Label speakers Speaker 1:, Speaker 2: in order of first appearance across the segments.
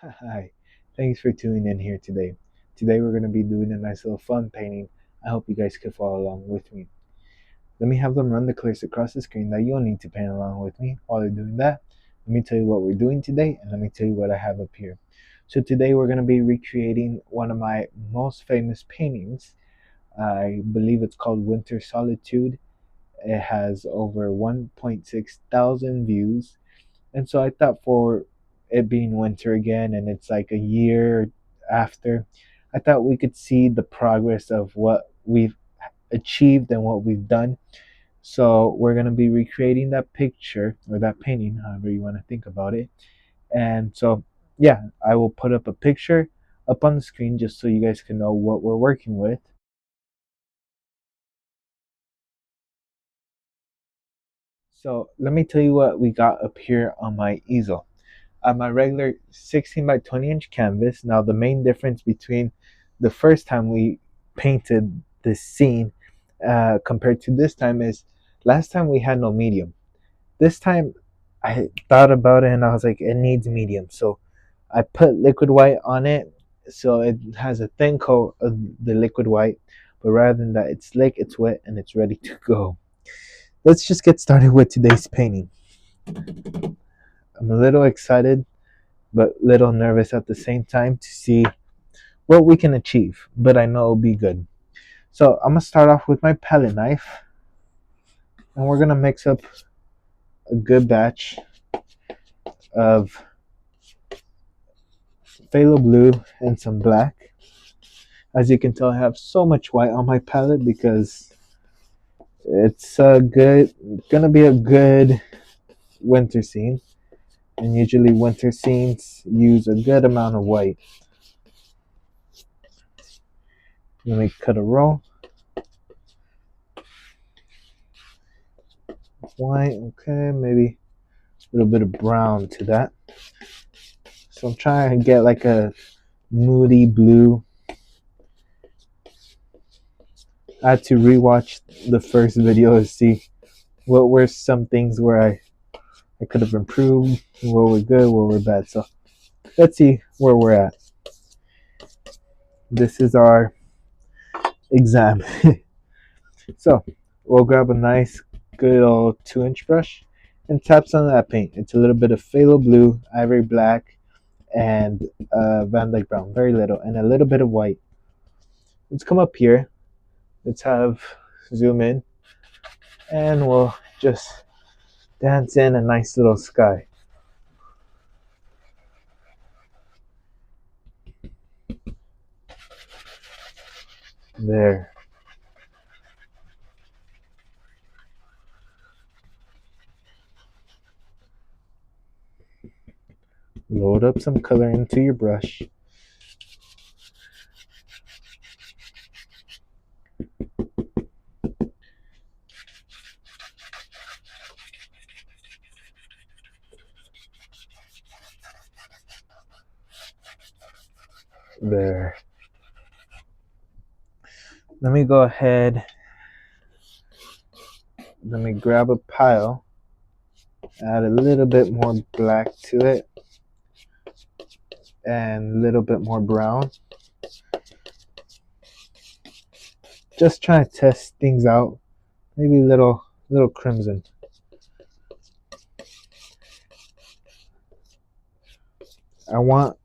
Speaker 1: Hi, thanks for tuning in here today. Today we're going to be doing a nice little fun painting. I hope you guys could follow along with me. Let me have them run the clears across the screen that you'll need to paint along with me. While they're doing that, let me tell you what we're doing today and let me tell you what I have up here. So today we're going to be recreating one of my most famous paintings. I believe it's called Winter Solitude. It has over 1.6 thousand views. And so I thought for it being winter again and it's like a year after, I thought we could see the progress of what we've achieved and what we've done. So we're going to be recreating that picture or that painting, however you want to think about it. And so, yeah, I will put up a picture up on the screen just so you guys can know what we're working with. So let me tell you what we got up here on my easel. My regular 16 by 20 inch canvas. Now the main difference between the first time we painted this scene compared to this time is last time we had no medium. This time I thought about it and I was like, it needs medium. So I put liquid white on it so it has a thin coat of the liquid white, but rather than that, it's slick, it's wet, and it's ready to go. Let's just get started with today's painting. I'm a little excited but little nervous at the same time to see what we can achieve, but I know it'll be good. So I'm gonna start off with my palette knife and we're gonna mix up a good batch of phthalo blue and some black. As you can tell, I have so much white on my palette because it's gonna be a good winter scene, and usually winter scenes use a good amount of white. Let me cut a roll. White, okay, maybe a little bit of brown to that. So I'm trying to get like a moody blue. I had to rewatch the first video to see what were some things where I could have improved, what were good, what were bad. So let's see where we're at. This is our exam. So we'll grab a nice good old 2-inch brush and tap some of that paint. It's a little bit of phthalo blue, ivory black, and Van Dyke brown, very little, and a little bit of white. Let's come up here. Let's have zoom in, and we'll just dance in a nice little sky. There. Load up some color into your brush. There. Let me go ahead. Let me grab a pile. Add a little bit more black to it. And a little bit more brown. Just trying to test things out. Maybe a little crimson. I want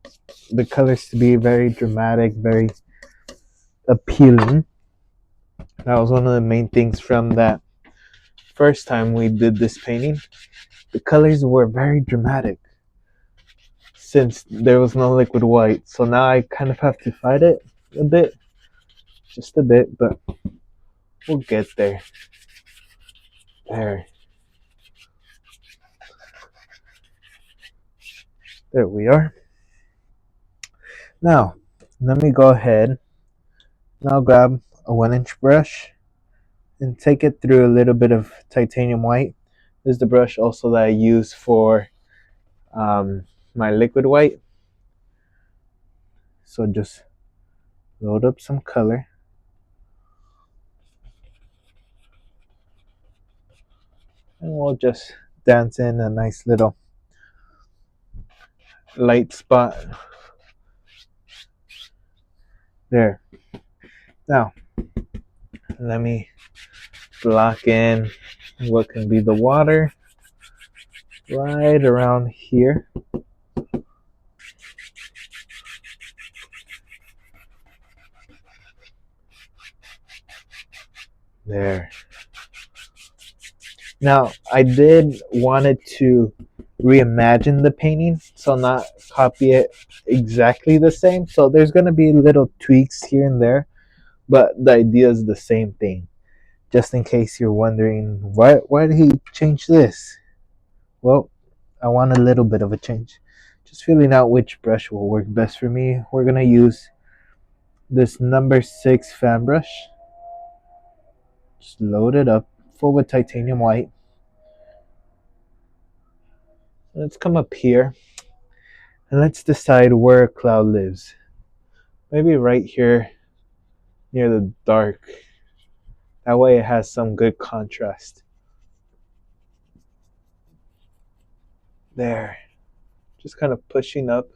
Speaker 1: the colors to be very dramatic, very appealing. That was one of the main things from that first time we did this painting. The colors were very dramatic since there was no liquid white. So now I kind of have to fight it a bit, just a bit, but we'll get there. There we are. Now, let me go ahead. Now grab a 1-inch brush and take it through a little bit of titanium white. This is the brush also that I use for my liquid white. So just load up some color. And we'll just dance in a nice little light spot There. Now, let me block in what can be the water right around here. There. Now, I did wanted to reimagine the painting, so not copy it exactly the same. So there's going to be little tweaks here and there, but the idea is the same thing. Just in case you're wondering, why did he change this? Well, I want a little bit of a change. Just feeling out which brush will work best for me. We're going to use this number 6 fan brush. Just load it up, full with titanium white. Let's come up here and let's decide where a cloud lives. Maybe right here near the dark. That way it has some good contrast. There. Just kind of pushing up.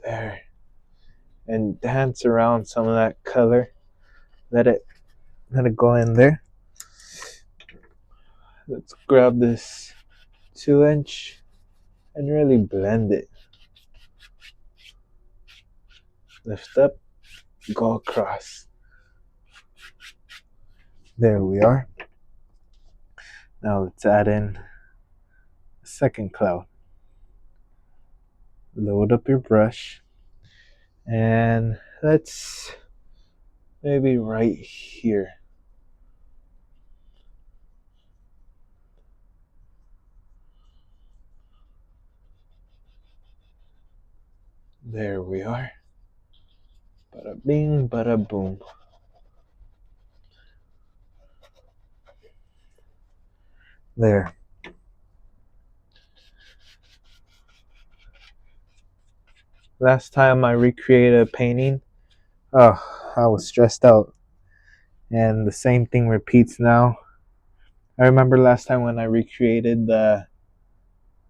Speaker 1: There. And dance around some of that color. Let it go in there. Let's grab this 2-inch and really blend it. Lift up, go across. There we are. Now let's add in a second cloud. Load up your brush and let's maybe right here. There we are. Bada bing, bada boom. There. Last time I recreated a painting, oh, I was stressed out. And the same thing repeats now. I remember last time when I recreated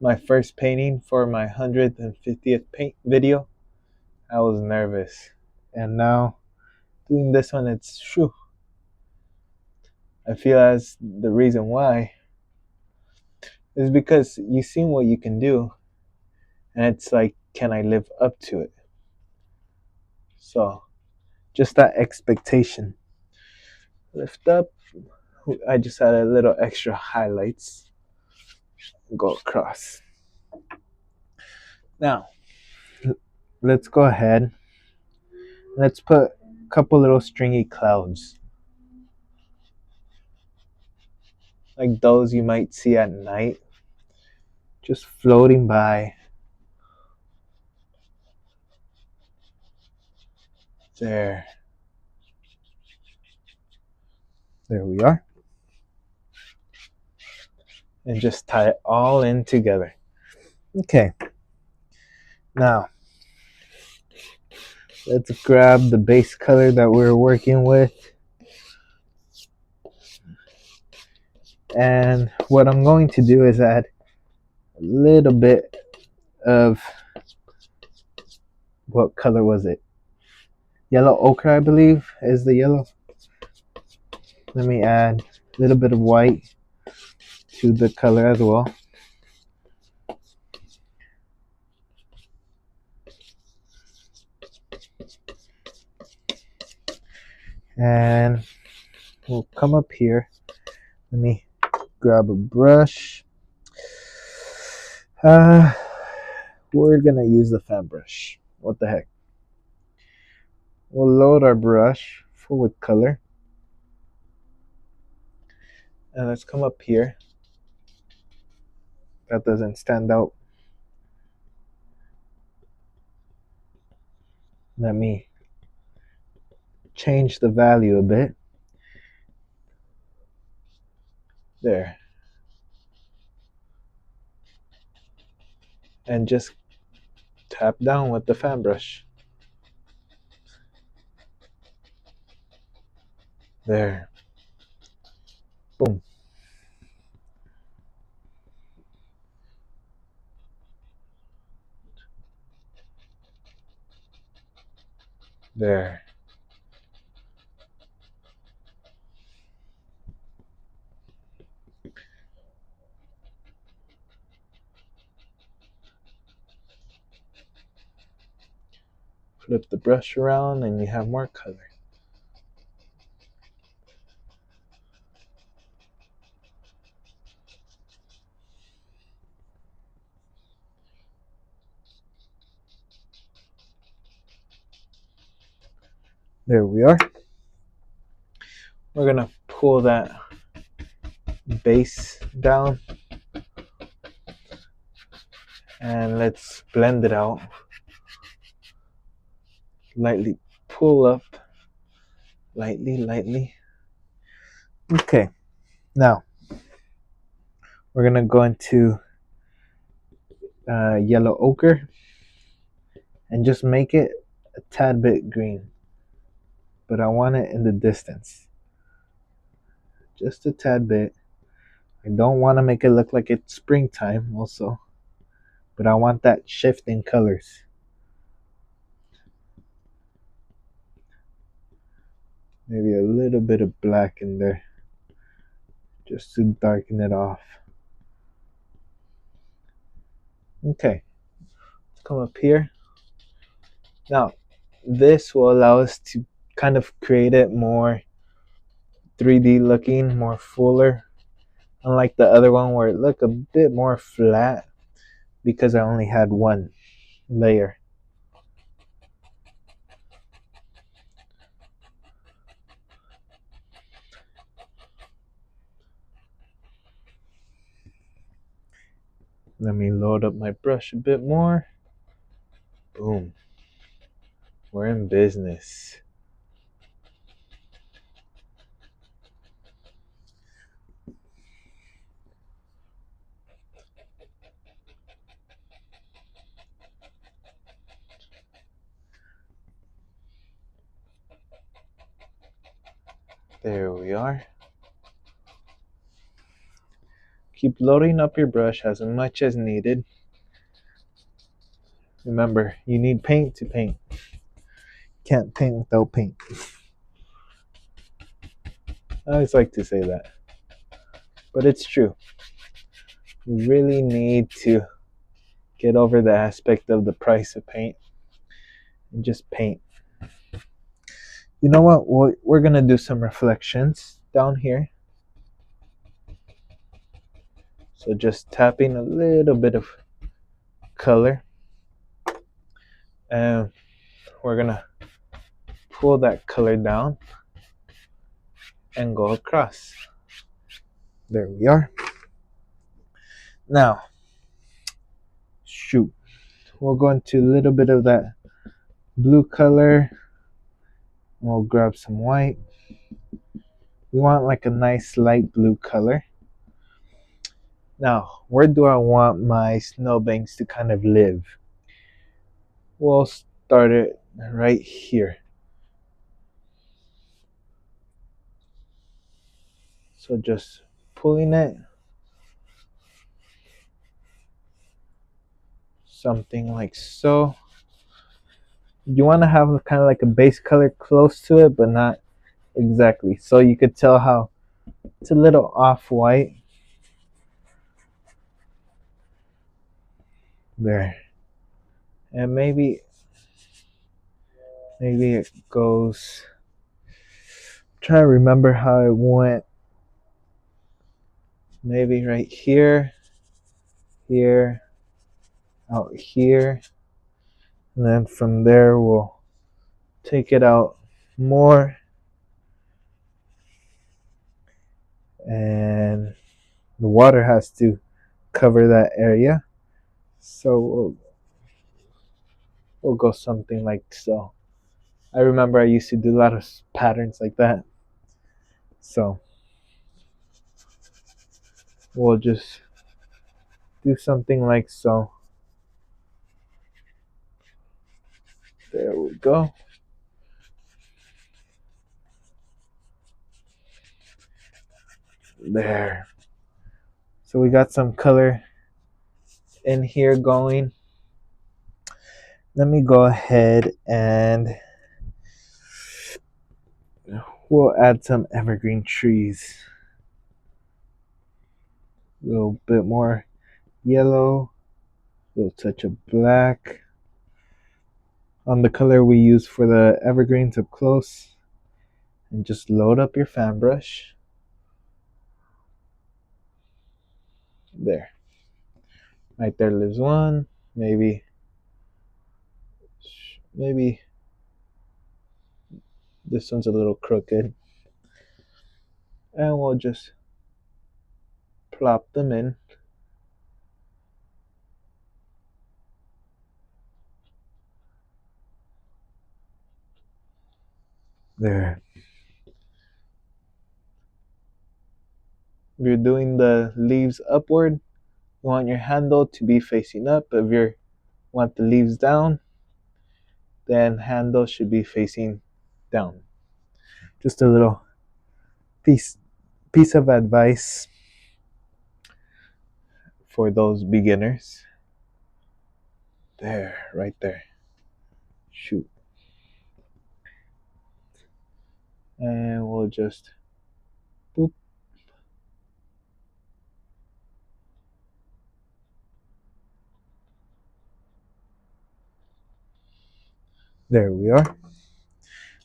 Speaker 1: my first painting for my 150th paint video, I was nervous. And now doing this one, it's shoo. I feel as the reason why is because you've seen what you can do, and it's like, can I live up to it? So, just that expectation. Lift up. I just had a little extra highlights. Go across. Now, let's go ahead. Let's put a couple little stringy clouds. Like those you might see at night. Just floating by. There. There we are. And just tie it all in together. Okay. Now, let's grab the base color that we're working with. And what I'm going to do is add a little bit of, what color was it? Yellow ochre, I believe, is the yellow. Let me add a little bit of white to the color as well. And we'll come up here. Let me grab a brush. We're gonna use the fan brush. What the heck? We'll load our brush full with color. And let's come up here. That doesn't stand out. Let me change the value a bit. There. And just tap down with the fan brush. There. Boom. There. Flip the brush around and you have more color. There we are. We're gonna pull that base down and let's blend it out. Lightly pull up, lightly. Okay, now we're gonna go into yellow ochre and just make it a tad bit green, but I want it in the distance, just a tad bit. I don't want to make it look like it's springtime also, but I want that shift in colors. Maybe a little bit of black in there just to darken it off. Okay, let's come up here. Now, this will allow us to kind of create it more 3D looking, more fuller, unlike the other one where it looked a bit more flat because I only had one layer. Let me load up my brush a bit more. Boom. We're in business. There we are. Keep loading up your brush as much as needed. Remember, you need paint to paint. Can't paint without paint. I always like to say that, but it's true. You really need to get over the aspect of the price of paint and just paint. You know what? We're gonna do some reflections down here. So just tapping a little bit of color, and we're gonna pull that color down and go across. There we are. Now, shoot, we'll go into a little bit of that blue color. We'll grab some white. We want like a nice light blue color. Now, where do I want my snowbanks to kind of live? We'll start it right here. So just pulling it, something like so. You want to have kind of like a base color close to it, but not exactly. So you could tell how it's a little off-white. There. And maybe it goes, try to remember how it went. Maybe right here, here, out here, and then from there we'll take it out more, and the water has to cover that area, so we'll go something like so. I remember I used to do a lot of patterns like that, so we'll just do something like so. There we go. There. So we got some color in here going. Let me go ahead and we'll add some evergreen trees. A little bit more yellow, a little touch of black on the color we use for the evergreens up close. And just load up your fan brush. There. Right there lives one. Maybe this one's a little crooked. And we'll just plop them in. There. If you're doing the leaves upward, you want your handle to be facing up. If you want the leaves down, then handle should be facing down. Just a little piece of advice for those beginners. There, right there. Shoot. And we'll just boop. There we are.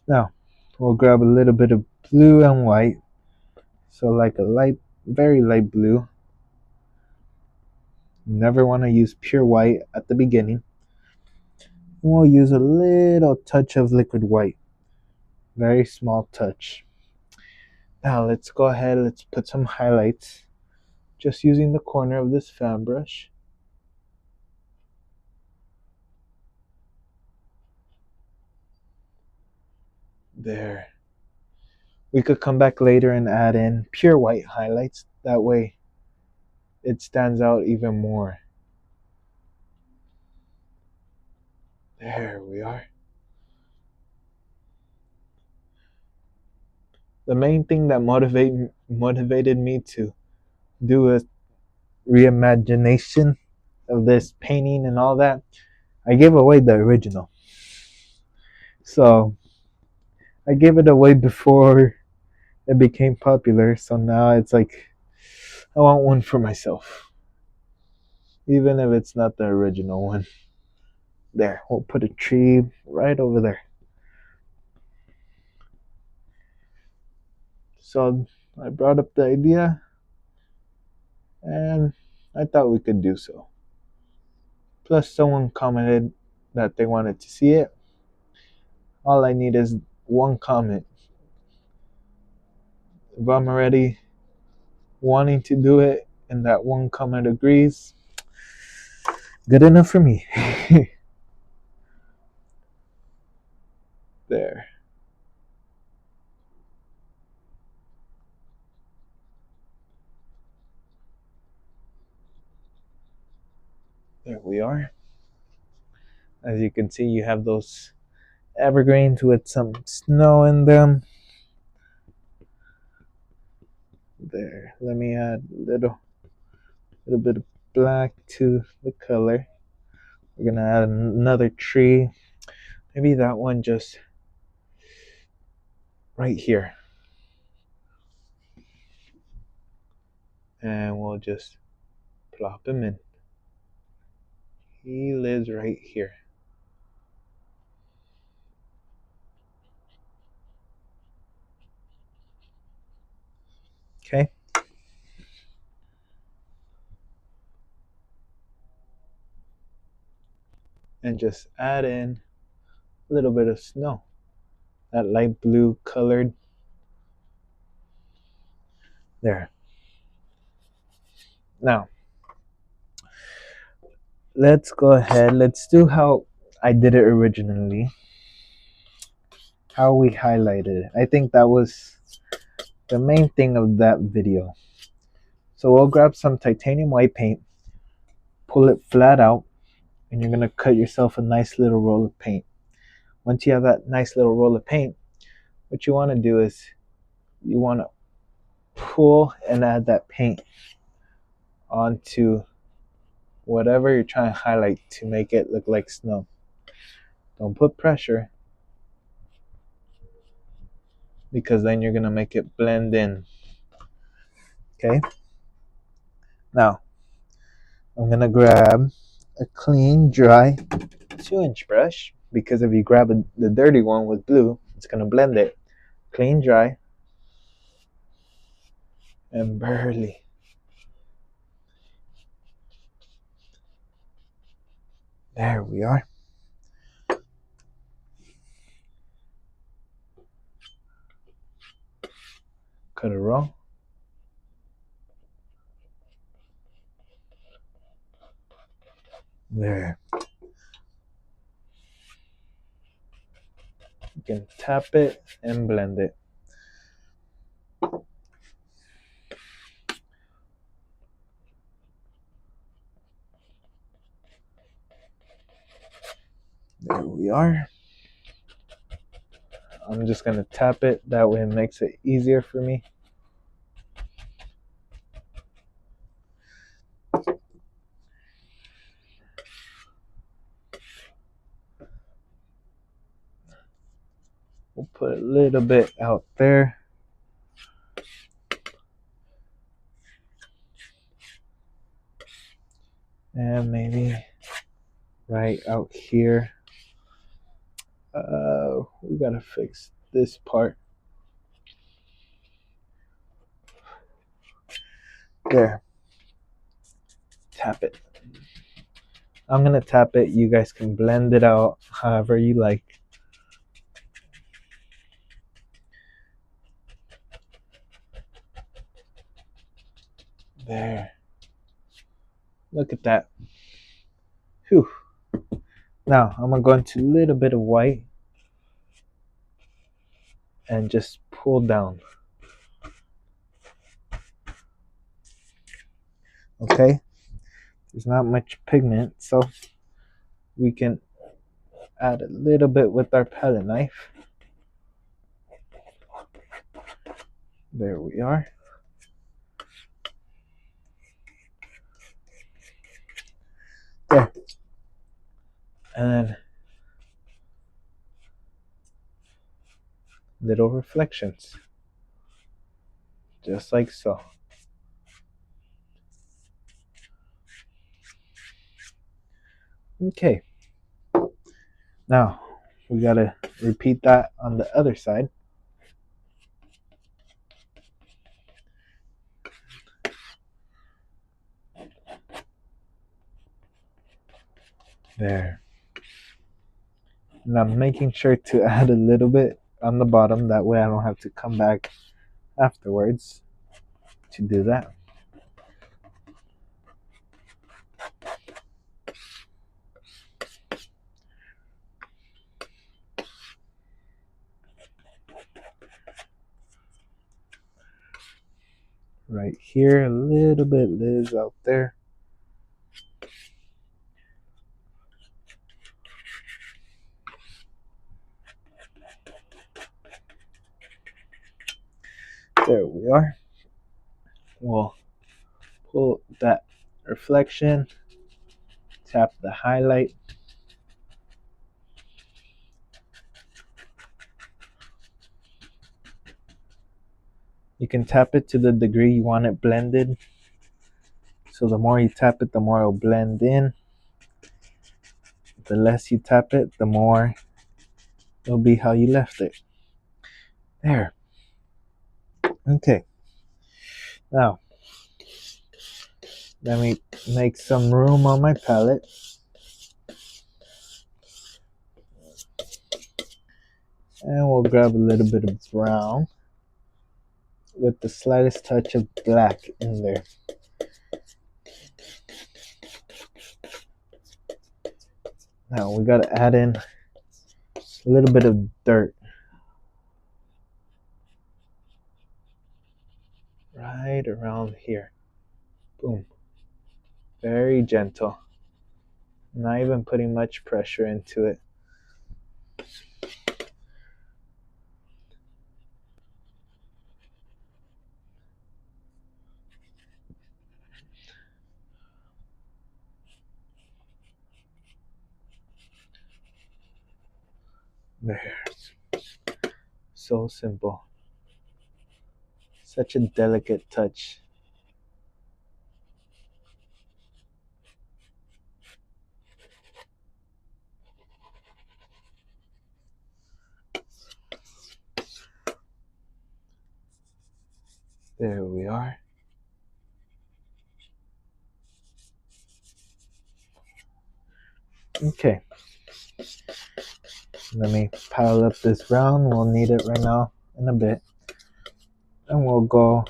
Speaker 1: Now, we'll grab a little bit of blue and white. So like a light, very light blue. You never want to use pure white at the beginning. We'll use a little touch of liquid white. Very small touch. Now let's go ahead, let's put some highlights. Just using the corner of this fan brush. There. We could come back later and add in pure white highlights. That way it stands out even more. There we are. The main thing that motivated me to do a reimagination of this painting and all that, I gave away the original. So I gave it away before it became popular, so now it's like I want one for myself, even if it's not the original one. There, we'll put a tree right over there. So I brought up the idea and I thought we could do so. Plus someone commented that they wanted to see it. All I need is one comment. If I'm already wanting to do it and that one comment agrees, good enough for me. There. There we are. As you can see, you have those evergreens with some snow in them. There. Let me add a little bit of black to the color. We're gonna add another tree. Maybe that one just right here. And we'll just plop him in. He lives right here. Okay. And just add in a little bit of snow. That light blue colored. There. Now, let's go ahead. Let's do how I did it originally. How we highlighted it. I think that was the main thing of that video. So we'll grab some titanium white paint, pull it flat out, and you're gonna cut yourself a nice little roll of paint. Once you have that nice little roll of paint, what you want to do is you want to pull and add that paint onto whatever you're trying to highlight to make it look like snow. Don't put pressure. because then you're gonna make it blend in. Okay. Now I'm gonna grab a clean, dry 2-inch brush, because if you grab the dirty one with blue, it's gonna blend it. Clean, dry, and burly. There we are. Cut a row. There. You can tap it and blend it. There we are. I'm just gonna tap it, that way it makes it easier for me. We'll put a little bit out there. And maybe right out here. We gotta fix this part. There. Tap it. I'm gonna tap it. You guys can blend it out however you like. There. Look at that. Whew. Now I'm gonna go into a little bit of white and just pull down. Okay. There's not much pigment, so we can add a little bit with our palette knife. There we are. There. And then little reflections. Just like so. Okay. Now we gotta repeat that on the other side. There. And I'm making sure to add a little bit on the bottom, that way I don't have to come back afterwards to do that. Right here, a little bit lives out there. There we are. We'll pull that reflection, tap the highlight. You can tap it to the degree you want it blended. So the more you tap it, the more it'll blend in. The less you tap it, the more it'll be how you left it. There. Okay. Now, let me make some room on my palette. And we'll grab a little bit of brown with the slightest touch of black in there. Now we gotta add in a little bit of dirt. Right around here. Boom. Very gentle. Not even putting much pressure into it. There. So simple. Such a delicate touch. There we are. Okay. Let me pile up this brown. We'll need it right now in a bit. And we'll go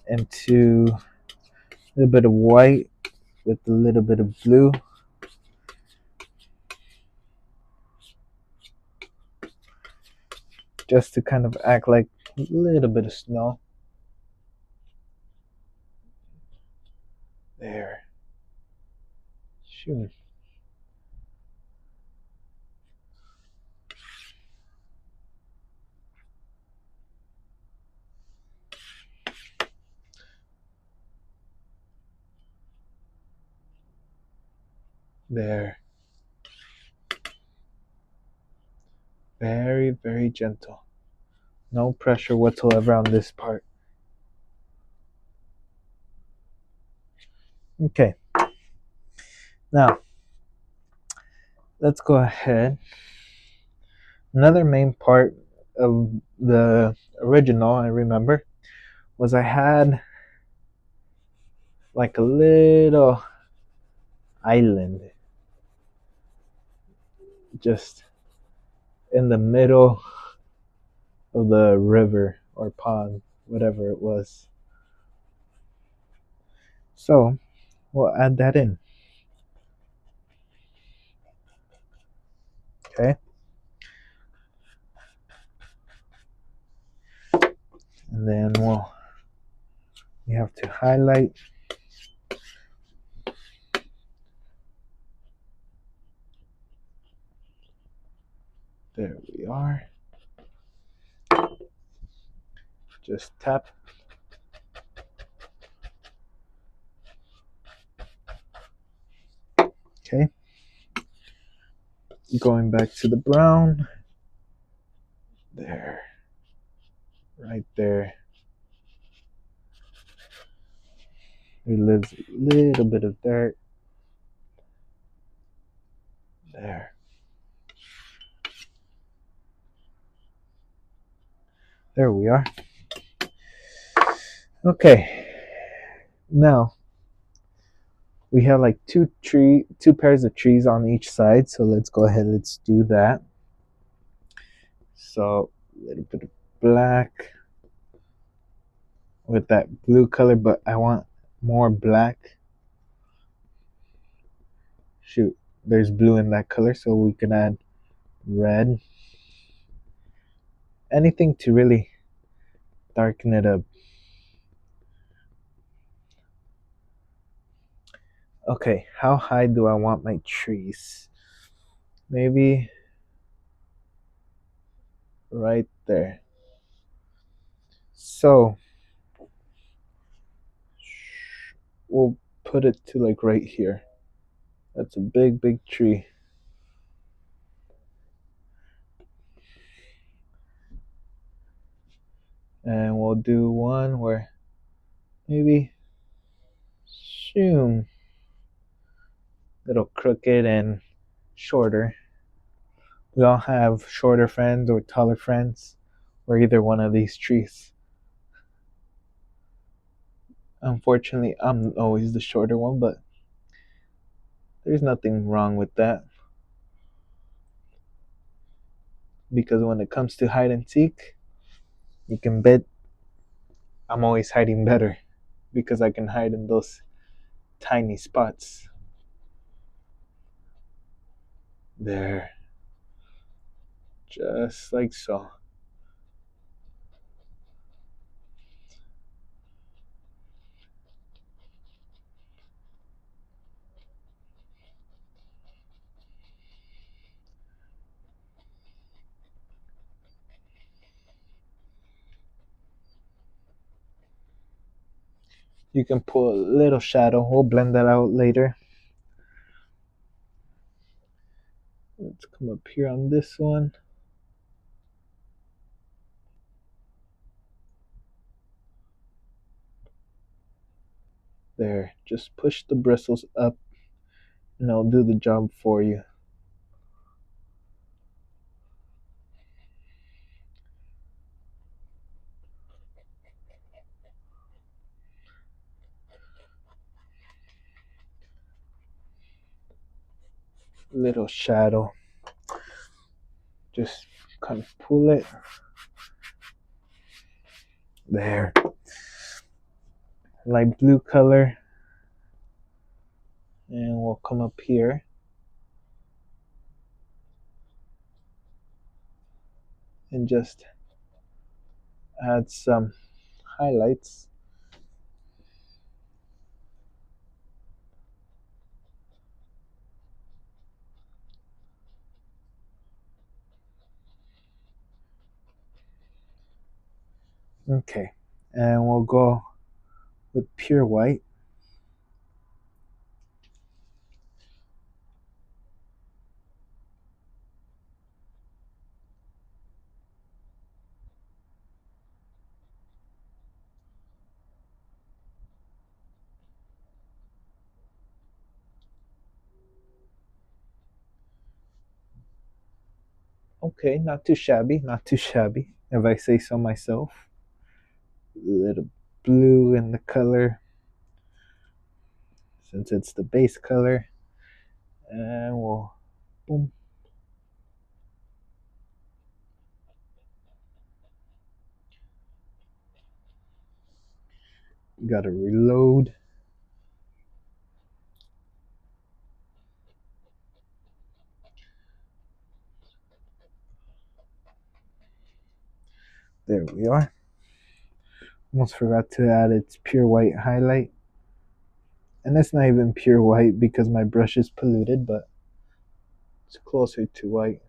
Speaker 1: into a little bit of white with a little bit of blue. Just to kind of act like a little bit of snow. There. Shoot. There. Very, very gentle. No pressure whatsoever on this part. Okay. Now, let's go ahead. Another main part of the original, I remember, was I had like a little island just in the middle of the river or pond, whatever it was. So we'll add that in. Okay. And then we have to highlight. There we are. Just tap. Okay. Going back to the brown. There. Right there. There lives a little bit of dirt. There. There we are. Okay. Now we have like two pairs of trees on each side. So let's go ahead. Let's do that. So a little bit of black with that blue color, but I want more black. Shoot, there's blue in that color, so we can add red. Anything to really darken it up. Okay, how high do I want my trees? Maybe right there. So we'll put it to like right here. That's a big, big tree. And we'll do one where maybe shoom, little crooked and shorter. We all have shorter friends or taller friends, or either one of these trees. Unfortunately, I'm always the shorter one, but there's nothing wrong with that. Because when it comes to hide and seek, you can bet I'm always hiding better because I can hide in those tiny spots. There. Just like so. You can pull a little shadow. We'll blend that out later. Let's come up here on this one. There, just push the bristles up and I'll do the job for you. Little shadow. Just kind of pull it. There. Light blue color. And we'll come up here. And just add some highlights. Okay, and we'll go with pure white. Okay, not too shabby, not too shabby, if I say so myself. A little blue in the color, since it's the base color. And we'll, boom. Gotta reload. There we are. Almost forgot to add its pure white highlight. And it's not even pure white because my brush is polluted, but it's closer to white.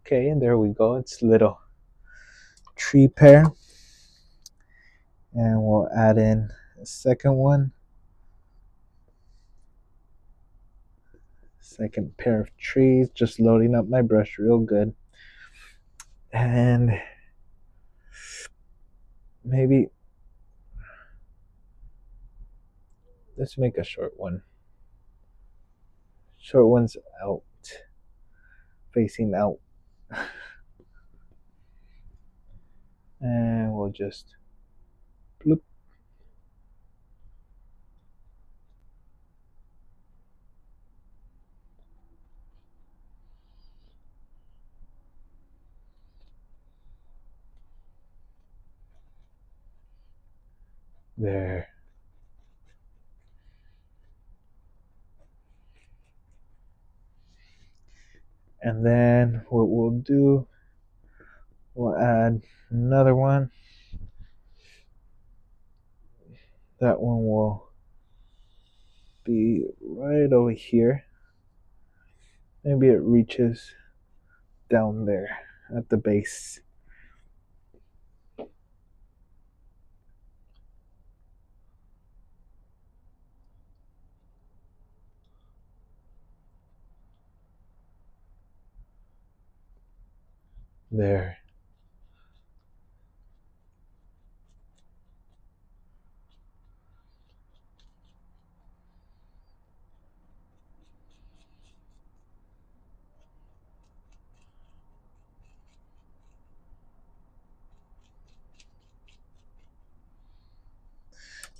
Speaker 1: Okay, and there we go. It's a little tree pair. And we'll add in a second one. Second pair of trees. Just loading up my brush real good. And maybe let's make a short one. Short one's out. Facing out. And we'll just bloop. There. And then what we'll do, we'll add another one. That one will be right over here. Maybe it reaches down there at the base. There.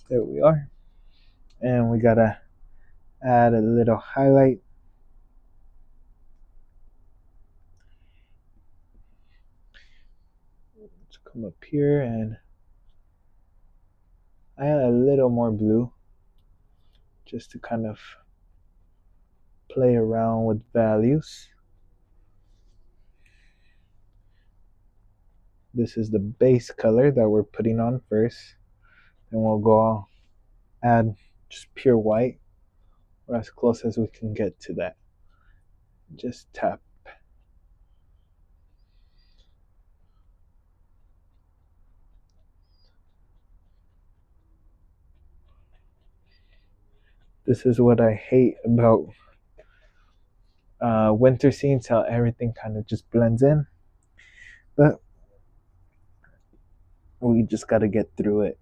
Speaker 1: There we are. And we gotta add a little highlight. Let's come up here and add a little more blue just to kind of play around with values. This is the base color that we're putting on first. Then we'll go add just pure white, or as close as we can get to that. Just tap. This is what I hate about winter scenes, how everything kind of just blends in. But we just got to get through it.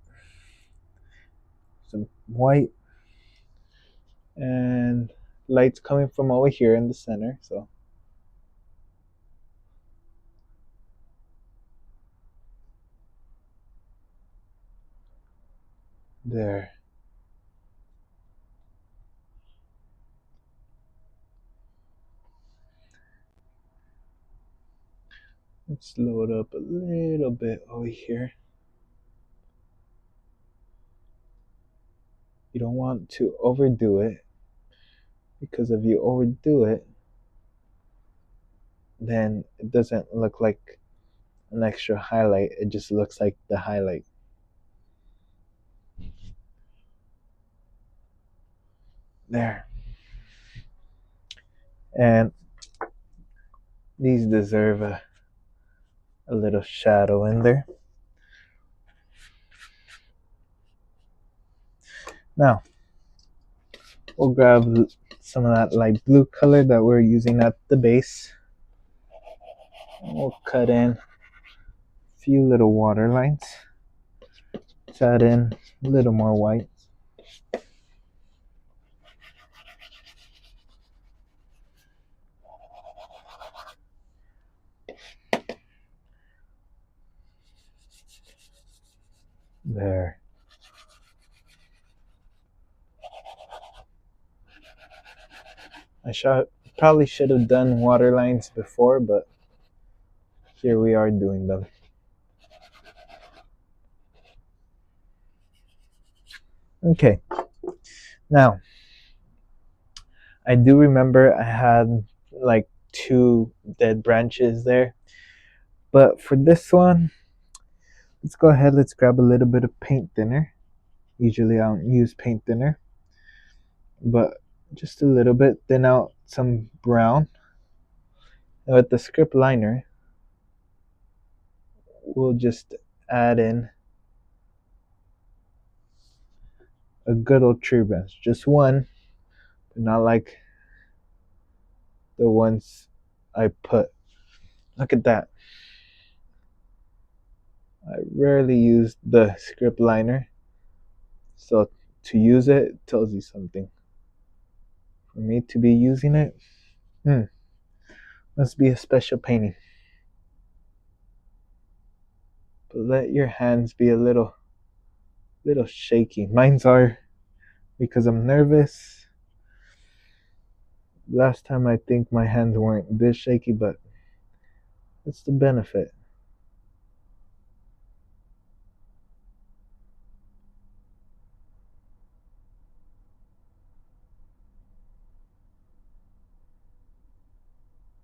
Speaker 1: Some white and lights coming from over here in the center. So there. Let's load up a little bit over here. You don't want to overdo it, because if you overdo it, then it doesn't look like an extra highlight. It just looks like the highlight. There. And these deserve a little shadow in there. Now, we'll grab some of that light blue color that we're using at the base. And we'll cut in a few little water lines. Let's add in a little more white. There. Probably should have done water lines before, but here we are doing them. Okay. Now, I do remember I had like 2 dead branches there. But for this one, let's go ahead, let's grab a little bit of paint thinner. Usually I don't use paint thinner, but just a little bit. Thin out some brown. And with the script liner, we'll just add in a good old tree branch. Just one, but not like the ones I put. Look at that. I rarely use the script liner, so to use it tells you something. For me to be using it, must be a special painting. But let your hands be a little shaky. Mine's are, because I'm nervous. Last time I think my hands weren't this shaky, but that's the benefit.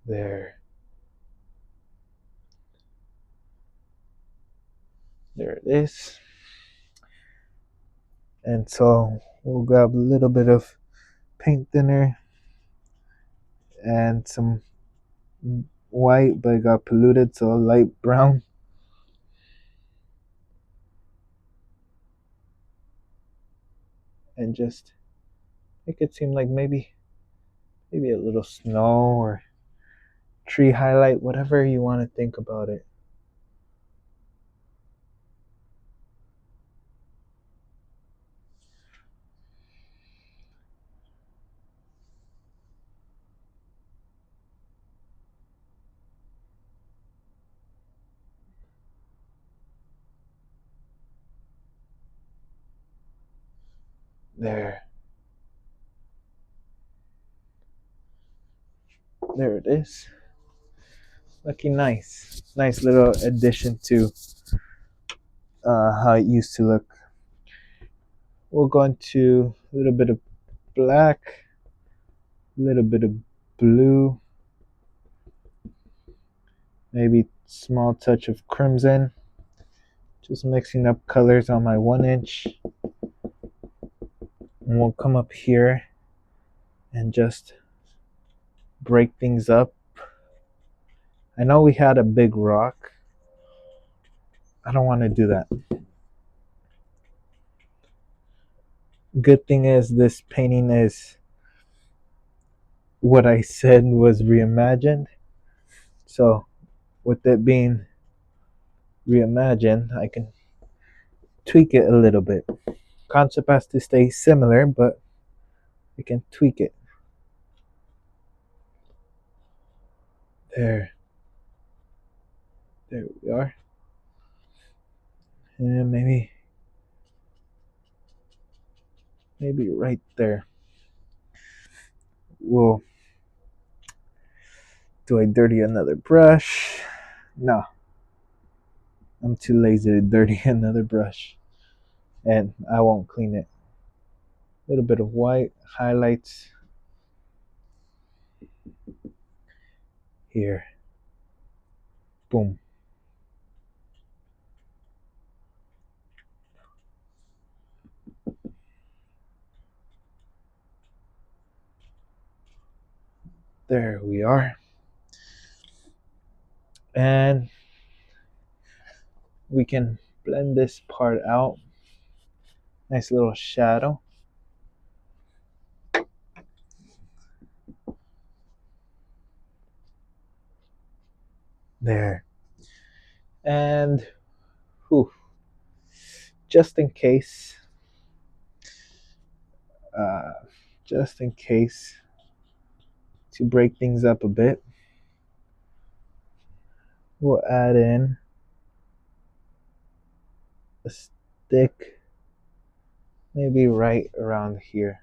Speaker 1: There. There it is. And so we'll grab a little bit of paint thinner and some white, but it got polluted, so light brown. And just make it seem like maybe a little snow or tree highlight, whatever you want to think about it. There. There it is. Looking nice. Nice little addition to how it used to look. We'll go into a little bit of black, a little bit of blue, maybe small touch of crimson. Just mixing up colors on my 1-inch. And we'll come up here and just break things up. I know we had a big rock. I don't want to do that. Good thing is this painting is what I said was reimagined. So with it being reimagined, I can tweak it a little bit. Concept has to stay similar, but I can tweak it. There. There we are. And maybe right there. Well, do I dirty another brush? No. I'm too lazy to dirty another brush. And I won't clean it. A little bit of white highlights here. Boom. There we are. And we can blend this part out. Nice little shadow. There. And whew, just in case, uh, just in case, to break things up a bit, we'll add in a stick, maybe right around here.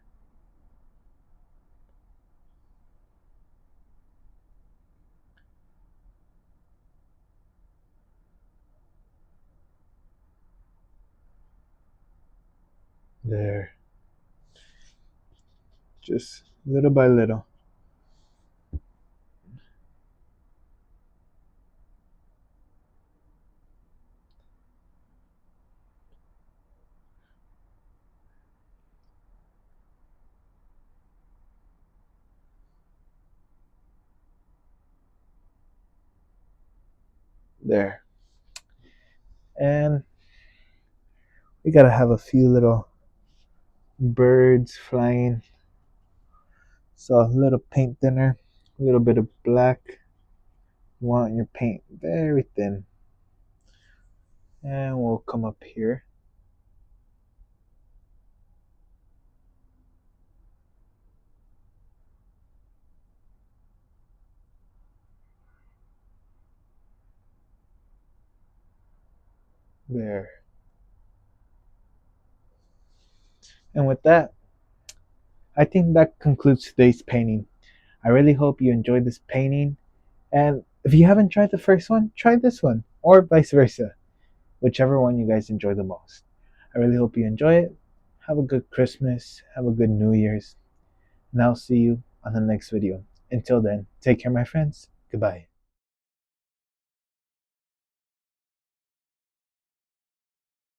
Speaker 1: There. Just little by little. There. And we gotta have a few little birds flying. So a little paint thinner, a little bit of black. You want your paint very thin. And we'll come up here. There. And with that, I think that concludes today's painting. I really hope you enjoyed this painting. And if you haven't tried the first one, try this one, or vice versa, whichever one you guys enjoy the most. I really hope you enjoy it. Have a good Christmas. Have a good New Year's. And I'll see you on the next video. Until then, take care, my friends. Goodbye.